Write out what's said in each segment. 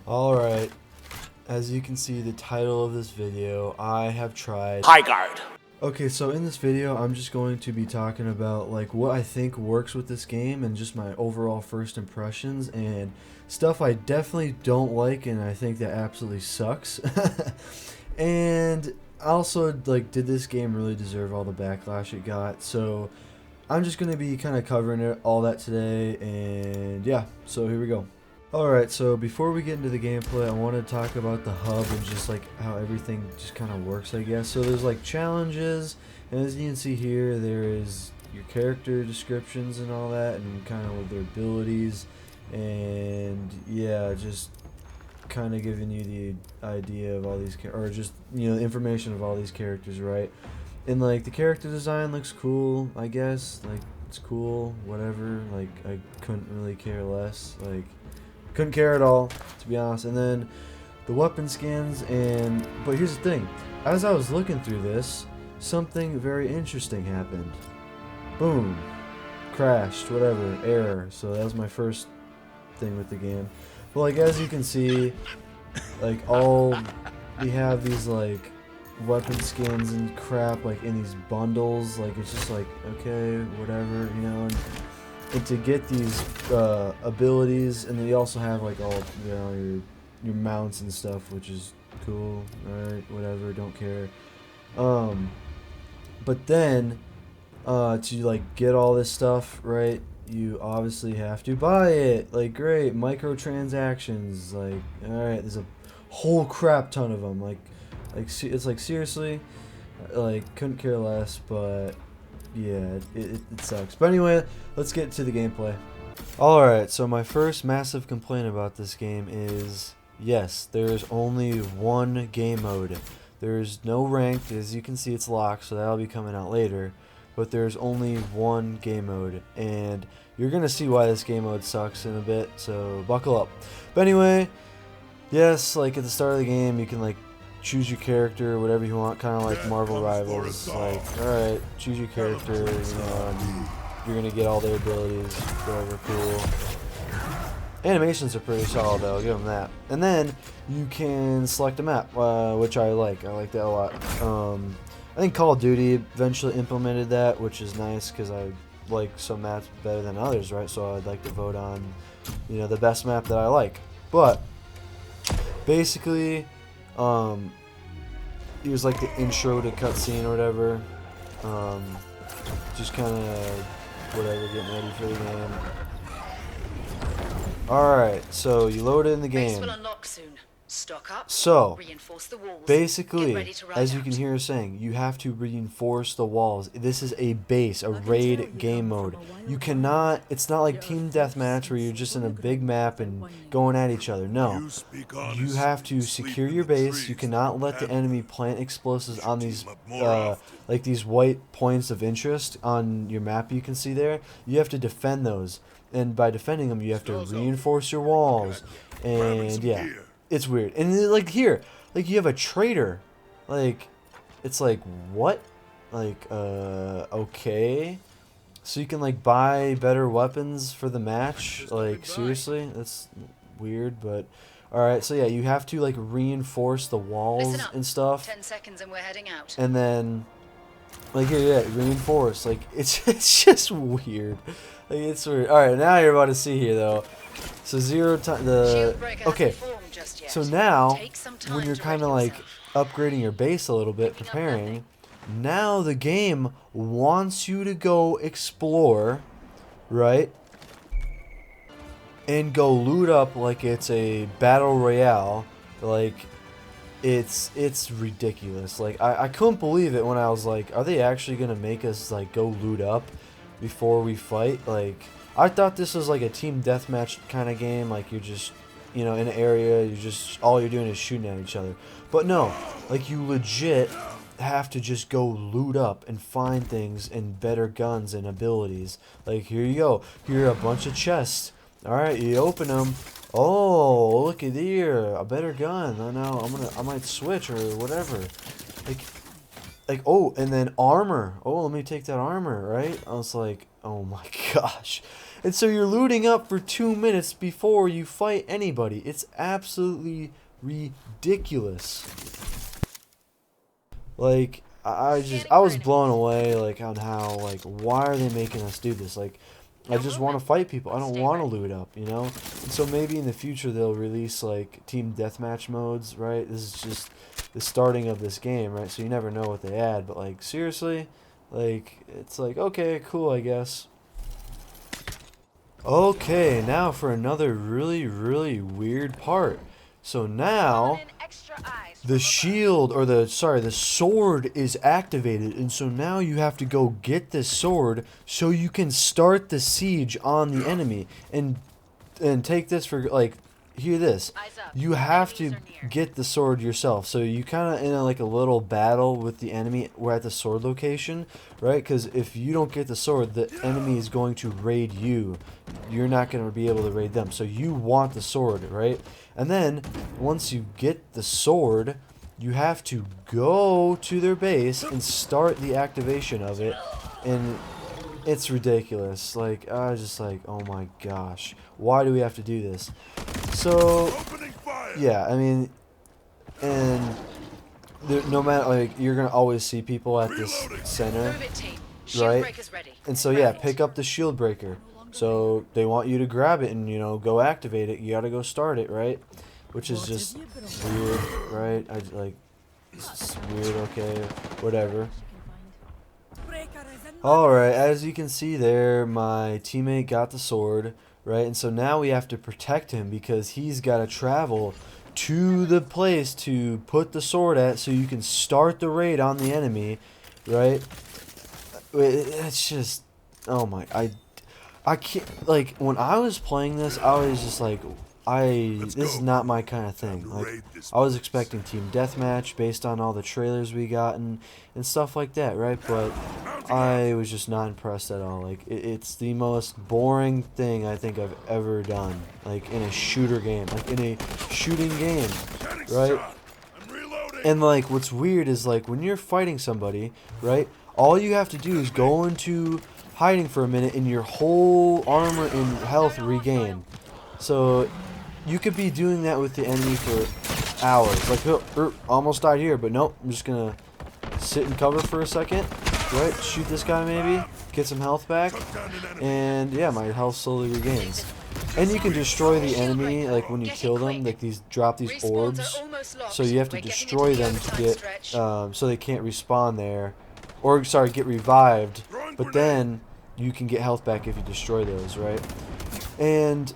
Alright, as you can see the title of this video, I have tried High guard. Okay, so in this video I'm just going to be talking about like what I think works with this game and just my overall first impressions and stuff I definitely don't like and I think that absolutely sucks. And also, like, did this game really deserve all the backlash it got? So I'm just going to be kind of covering all that today, and yeah, so here we go. Alright, so before we get into the gameplay, I want to talk about the hub and just like how everything just kind of works, I guess. So there's like challenges, and as you can see here, there is your character descriptions and all that, and kind of with their abilities, and yeah, just kind of giving you the idea of all these, or just, you know, information of all these characters, right? And like the character design looks cool, I guess. Like, it's cool, whatever. Like, I couldn't really care less. Like, couldn't care at all, to be honest. And then the weapon skins, but here's the thing. As I was looking through this, something very interesting happened. Boom. Crashed, whatever, error. So that was my first thing with the game. Well, like, as you can see, like, we have these, like, weapon skins and crap, like, in these bundles. Like, it's just like, okay, whatever, you know. And to get these abilities, and then you also have, like, all, you know, your mounts and stuff, which is cool. Alright, whatever, don't care. But then, to, like, get all this stuff, right, you obviously have to buy it. Like, great, microtransactions. Like, alright, there's a whole crap ton of them. Like, it's like, seriously, like, couldn't care less, but yeah, it sucks. But anyway, let's get to the gameplay. Alright, so my first massive complaint about this game is, yes, there's only one game mode. There's no ranked. As you can see, it's locked, so that'll be coming out later. But there's only one game mode, and you're gonna see why this game mode sucks in a bit, so buckle up. But anyway, yes, like at the start of the game, you can like choose your character, whatever you want, kind of like Marvel Rivals. Like, alright, choose your character, you know, and you're gonna get all their abilities, whatever, cool. Animations are pretty solid though, I'll give them that. And then you can select a map, which I like. I like that a lot. I think Call of Duty eventually implemented that, which is nice because I like some maps better than others, right? So I'd like to vote on, you know, the best map that I like. But basically, here's like the intro to cutscene or whatever. Just kind of whatever, getting ready for the game. Alright, so you load it in the game. Stock up, so reinforce the walls. Basically, as you can hear her saying, you have to reinforce the walls. This is a base, a raid game mode. You cannot, it's not like team deathmatch where you're just in a big map and going at each other. No, you have to secure your base. You cannot let the enemy plant explosives on these like these white points of interest on your map you can see there. You have to defend those, and by defending them you have to reinforce your walls. And yeah, it's weird. And like here, like you have a trader. Like, it's like, what? Like, okay. So you can like buy better weapons for the match. Like, seriously? That's weird, but alright, so yeah, you have to like reinforce the walls and stuff. 10 seconds and we're heading out. And then like here, yeah, reinforce. Like, it's just weird. Like, it's weird. Alright, now you're about to see here though. So okay, so now when you're kind of like upgrading your base a little bit, preparing, now the game wants you to go explore, right? And go loot up like it's a battle royale. Like, it's ridiculous. Like, I couldn't believe it when I was like, are they actually gonna make us like go loot up before we fight? Like, I thought this was like a team deathmatch kind of game, like you're just, you know, in an area, all you're doing is shooting at each other. But no, like you legit have to just go loot up and find things and better guns and abilities. Like, here you go, here are a bunch of chests. Alright, you open them. Oh, look at here, a better gun. I know, I might switch or whatever. Like, like, oh, and then armor. Oh, let me take that armor, right? I was like, oh my gosh. And so you're looting up for 2 minutes before you fight anybody. It's absolutely ridiculous. Like, I was blown away, like, on how, like, why are they making us do this? Like, I just want to fight people. I don't want to loot up, you know? And so maybe in the future they'll release, like, team deathmatch modes, right? This is just the starting of this game, right? So you never know what they add. But, like, seriously? Like, it's like, okay, cool, I guess. Okay, now for another really, really weird part. So now the shield, or the sword is activated, and so now you have to go get this sword so you can start the siege on the enemy. And take this for, like, hear this. You have to get the sword yourself. So you kind of in like a little battle with the enemy. We're at the sword location, right? Because if you don't get the sword, the enemy is going to raid you. You're not going to be able to raid them. So you want the sword, right? And then once you get the sword, you have to go to their base and start the activation of it. And it's ridiculous. Like, I was just like, oh my gosh, why do we have to do this? So, yeah, I mean, and there, no matter, like, you're gonna always see people at this center, right? And so, yeah, pick up the shield breaker. So they want you to grab it and, you know, go activate it. You gotta go start it, right? Which is just weird, right? It's weird. Okay, whatever. Alright, as you can see there, my teammate got the sword, right? And so now we have to protect him because he's got to travel to the place to put the sword at so you can start the raid on the enemy, right? It's just, oh my, I can't, like, when I was playing this, I was just like, this is not my kind of thing. Like, I was expecting team deathmatch based on all the trailers we got and stuff like that, right? But I was just not impressed at all. Like, it's the most boring thing I think I've ever done, like, in a shooter game, like, in a shooting game, right? And, like, what's weird is, like, when you're fighting somebody, right, all you have to do is go into hiding for a minute and your whole armor and health regain. So you could be doing that with the enemy for hours. Like, oh, almost died here, but nope, I'm just gonna sit and cover for a second, right? Shoot this guy maybe, get some health back, and yeah, my health slowly regains. And you can destroy the enemy, like when you kill them, like drop these orbs, so you have to destroy them to get, so they can't respawn there, or sorry, get revived, but then you can get health back if you destroy those, right? And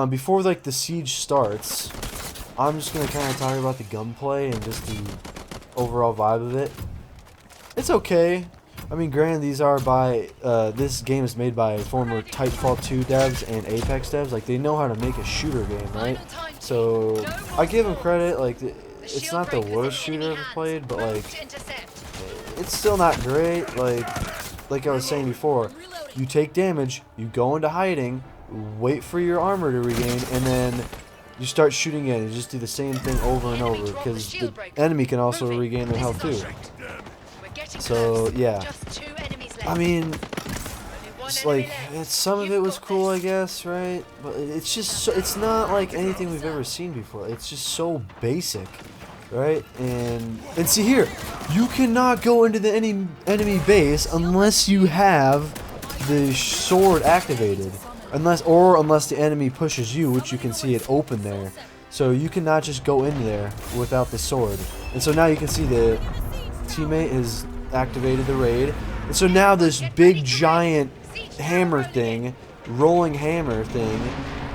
before, like, the siege starts, I'm just going to kind of talk about the gunplay and just the overall vibe of it. It's okay. I mean, granted, these are by, this game is made by former Titanfall 2 devs and Apex devs. Like, they know how to make a shooter game, right? So, I give them credit. Like, it's not the worst shooter I've ever played, but, like, it's still not great. Like I was saying before, you take damage, you go into hiding, wait for your armor to regain, and then you start shooting at it. Just do the same thing over and over, because the enemy can also regain their health too. So yeah, I mean, it's like, some of it was cool, I guess, right? But it's just it's not like anything we've ever seen before. It's just so basic, right? And see here, you cannot go into the enemy base unless you have the sword activated. Unless the enemy pushes you, which you can see it open there. So you cannot just go in there without the sword. And so now you can see the teammate has activated the raid. And so now this big giant hammer thing, rolling hammer thing,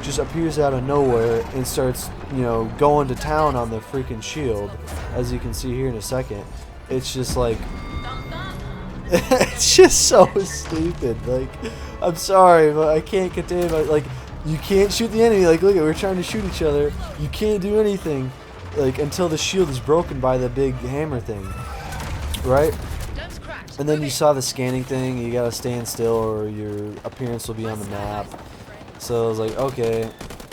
just appears out of nowhere and starts, you know, going to town on the freaking shield. As you can see here in a second. It's just like, it's just so stupid. Like, I'm sorry, but I can't contain it. Like, you can't shoot the enemy. Like, look at, we're trying to shoot each other. You can't do anything, like, until the shield is broken by the big hammer thing, right? And then you saw the scanning thing. You gotta stand still, or your appearance will be on the map. So I was like, okay.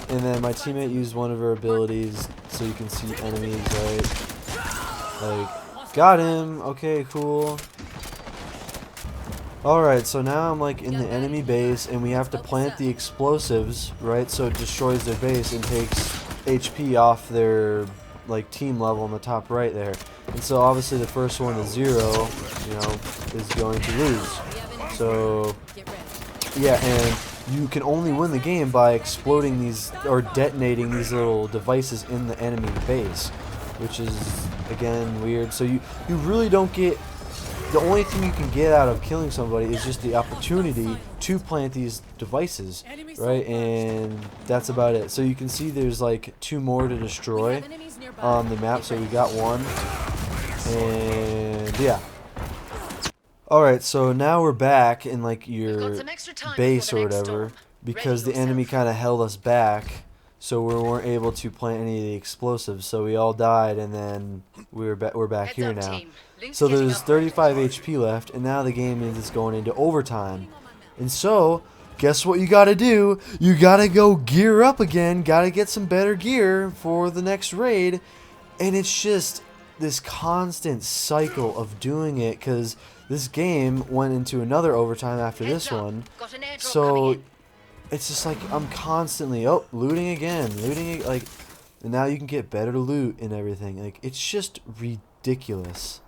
And then my teammate used one of her abilities, so you can see enemies, right? Like, Got him. Okay, cool. Alright, so now I'm like in the enemy base and we have to plant the explosives, right? So it destroys their base and takes HP off their like team level on the top right there. And so obviously the first one to 0, you know, is going to lose. So yeah, and you can only win the game by exploding these or detonating these little devices in the enemy base, which is again weird. So you really don't get, the only thing you can get out of killing somebody is just the opportunity to plant these devices, right? And that's about it. So you can see there's like 2 more to destroy on the map. So we got 1, and yeah. Alright, so now we're back in like your base or whatever, because the enemy kind of held us back, so we weren't able to plant any of the explosives. So we all died, and then we're back here now. So there's 35 HP left, and now the game is going into overtime. And so, guess what you gotta do? You gotta go gear up again, gotta get some better gear for the next raid. And it's just this constant cycle of doing it, because this game went into another overtime after this one. So it's just like I'm constantly, oh, looting again, like, and now you can get better loot and everything. Like, it's just ridiculous.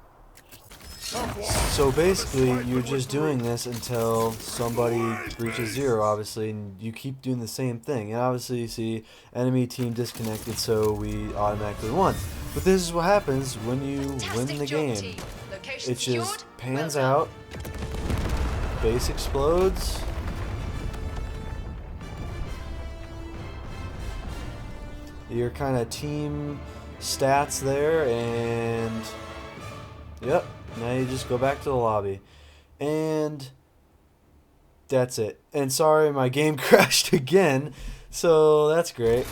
So basically, you're just doing this until somebody reaches 0, obviously, and you keep doing the same thing. And obviously, you see enemy team disconnected, so we automatically won. But this is what happens when you win the game. It just pans out, base explodes, your kind of team stats there, and yep. Now you just go back to the lobby. And that's it. And sorry, my game crashed again. So that's great.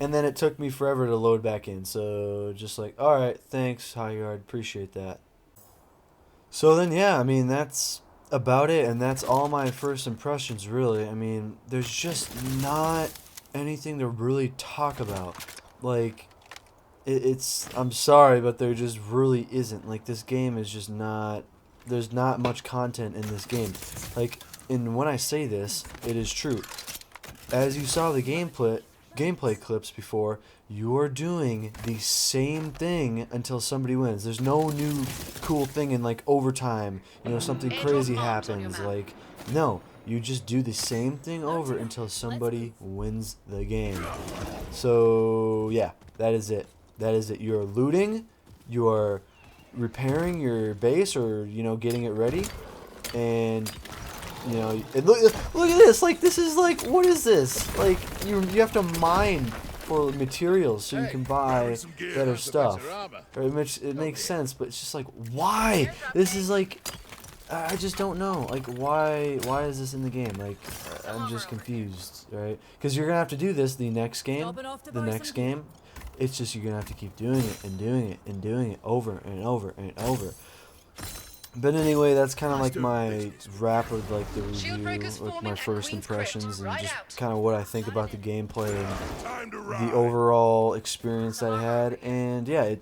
And then it took me forever to load back in. So just like, alright, thanks, Highguard. Appreciate that. So then, yeah, I mean, that's about it. And that's all my first impressions, really. I mean, there's just not anything to really talk about. Like, I'm sorry, but there just really isn't. Like, this game is just not, there's not much content in this game. Like, and when I say this, it is true. As you saw the gameplay clips before, you are doing the same thing until somebody wins. There's no new cool thing in, like, overtime. You know, something crazy happens. Like, no. You just do the same thing over until somebody wins the game. So, yeah, that is it. That is it. You're looting, you're repairing your base, or, you know, getting it ready, and, you know, and look at this. Like, this is like, what is this? Like, you have to mine for materials so you can buy better stuff. Or it makes sense, but it's just like, why? This is like, I just don't know. Like, why is this in the game? Like, I'm just confused, right? Because you're gonna have to do this the next game. It's just you're gonna have to keep doing it and doing it and doing it over and over and over. But anyway, that's kind of like my wrap of like the review, like my first impressions, and just kind of what I think about the gameplay and the overall experience that I had. And yeah,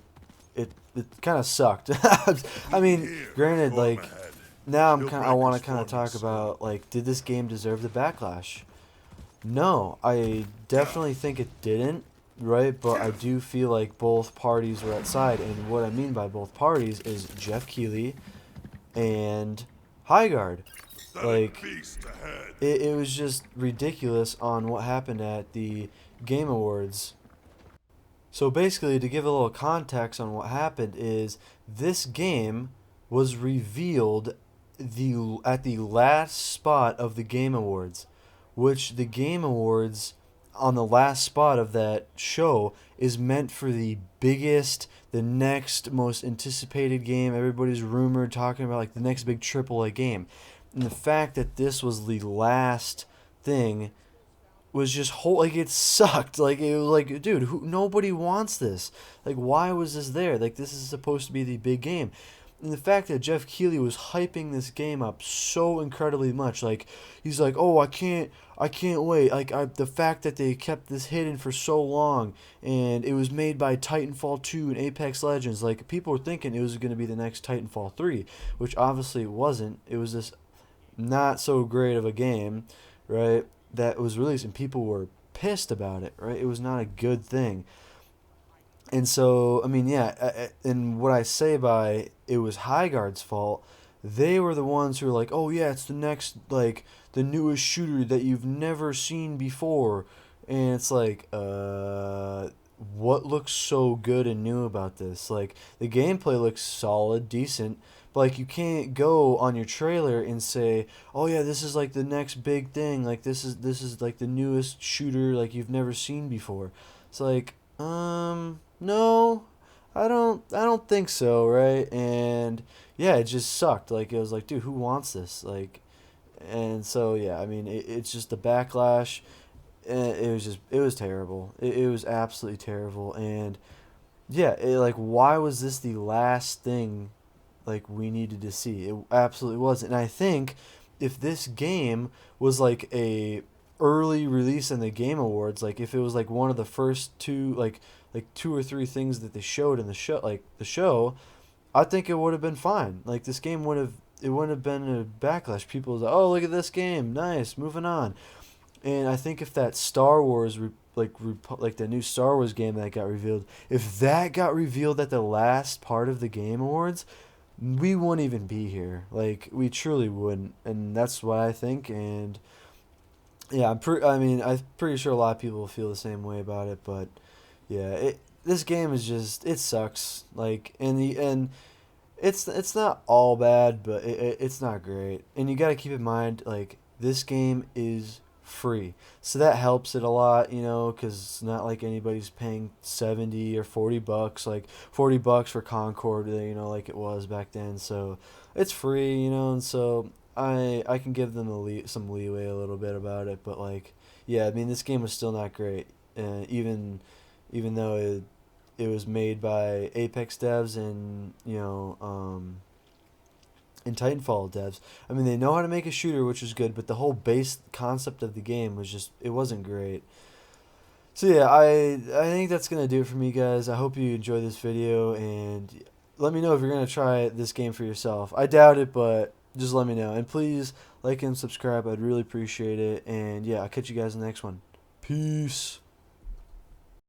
it kind of sucked. I mean, granted, like, now I want to kind of talk about, like, did this game deserve the backlash? No, I definitely think it didn't. Right, but I do feel like both parties were at side, and what I mean by both parties is Jeff Keighley and Highguard. Like, it was just ridiculous on what happened at the Game Awards. So basically, to give a little context on what happened is this game was revealed at the last spot of the Game Awards, which the Game Awards on the last spot of that show is meant for the biggest, the next most anticipated game. Everybody's rumored talking about, like, the next big AAA game. And the fact that this was the last thing was just like, it sucked. Like, it was like, dude, nobody wants this. Like, why was this there? Like, this is supposed to be the big game. And the fact that Jeff Keighley was hyping this game up so incredibly much, like he's like, "Oh, I can't wait!" The fact that they kept this hidden for so long, and it was made by Titanfall 2 and Apex Legends. Like people were thinking it was going to be the next Titanfall 3, which obviously it wasn't. It was this not so great of a game, right? That was released, and people were pissed about it, right? It was not a good thing. And so, I mean, yeah, and what I say by it was Highguard's fault, they were the ones who were like, oh, yeah, it's the next, like, the newest shooter that you've never seen before. And it's like, what looks so good and new about this? Like, the gameplay looks solid, decent, but, like, you can't go on your trailer and say, oh, yeah, this is, like, the next big thing. Like, this is like, the newest shooter, like, you've never seen before. It's like, no, I don't think so, right? And yeah, it just sucked. Like it was like, dude, who wants this? Like, and so yeah, I mean, it's just the backlash. It was terrible. It was absolutely terrible. And yeah, like why was this the last thing like we needed to see? It absolutely wasn't. And I think if this game was like a early release in the Game Awards, like if it was like one of the first two like two or three things that they showed in the show, I think it would have been fine. Like this game would have it wouldn't have been a backlash. People was like, "Oh, look at this game. Nice. Moving on." And I think if that Star Wars like the new Star Wars game that got revealed, if that got revealed at the last part of the Game Awards, we wouldn't even be here. Like we truly wouldn't, and that's what I think. And yeah, I mean, I'm pretty sure a lot of people feel the same way about it. But yeah, this game is just it sucks. Like and it's not all bad, but it's not great. And you got to keep in mind like this game is free, so that helps it a lot, because it's not like anybody's paying 70 or $40, like $40 for Concord, like it was back then. So it's free, and so I can give them some leeway a little bit about it. But like, yeah, I mean this game was still not great, even though it was made by Apex devs and Titanfall devs. I mean, they know how to make a shooter, which is good, but the whole base concept of the game was just it wasn't great. So yeah, I think that's gonna do it for me, guys. I hope you enjoyed this video, and let me know if you're gonna try this game for yourself. I doubt it, but just let me know. And please like and subscribe. I'd really appreciate it. And yeah, I'll catch you guys in the next one. Peace.